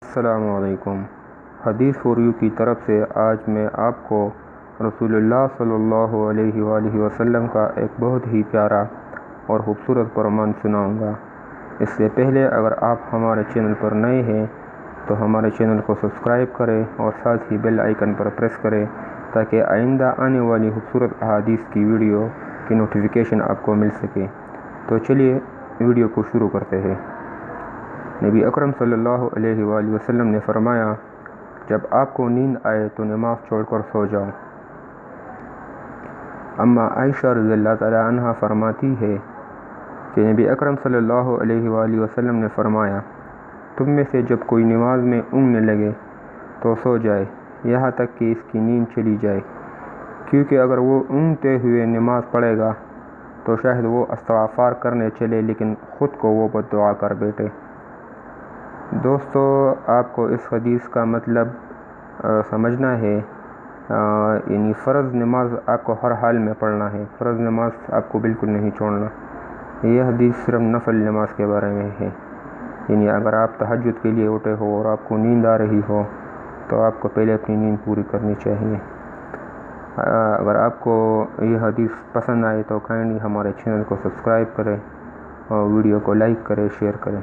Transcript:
السلام علیکم۔ حدیث فور یو کی طرف سے آج میں آپ کو رسول اللہ صلی اللہ علیہ وآلہ وسلم کا ایک بہت ہی پیارا اور خوبصورت فرمان سناؤں گا۔ اس سے پہلے اگر آپ ہمارے چینل پر نئے ہیں تو ہمارے چینل کو سبسکرائب کریں اور ساتھ ہی بیل آئیکن پر پریس کریں تاکہ آئندہ آنے والی خوبصورت احادیث کی ویڈیو کی نوٹیفیکیشن آپ کو مل سکے۔ تو چلیے ویڈیو کو شروع کرتے ہیں۔ نبی اکرم صلی اللہ علیہ وآلہ وسلم نے فرمایا، جب آپ کو نیند آئے تو نماز چھوڑ کر سو جاؤ۔ اما عائشہ رضی اللہ تعالی عنہ فرماتی ہے کہ نبی اکرم صلی اللہ علیہ وآلہ وسلم نے فرمایا، تم میں سے جب کوئی نماز میں اونگنے لگے تو سو جائے یہاں تک کہ اس کی نیند چلی جائے، کیونکہ اگر وہ اونگتے ہوئے نماز پڑھے گا تو شاید وہ استغفار کرنے چلے لیکن خود کو وہ بد دعا کر بیٹھے۔ دوستو، آپ کو اس حدیث کا مطلب سمجھنا ہے، یعنی فرض نماز آپ کو ہر حال میں پڑھنا ہے، فرض نماز آپ کو بالکل نہیں چھوڑنا۔ یہ حدیث صرف نفل نماز کے بارے میں ہے، یعنی اگر آپ تہجد کے لیے اٹھے ہو اور آپ کو نیند آ رہی ہو تو آپ کو پہلے اپنی نیند پوری کرنی چاہیے۔ اگر آپ کو یہ حدیث پسند آئے تو کائنڈلی ہمارے چینل کو سبسکرائب کریں اور ویڈیو کو لائک کریں، شیئر کریں۔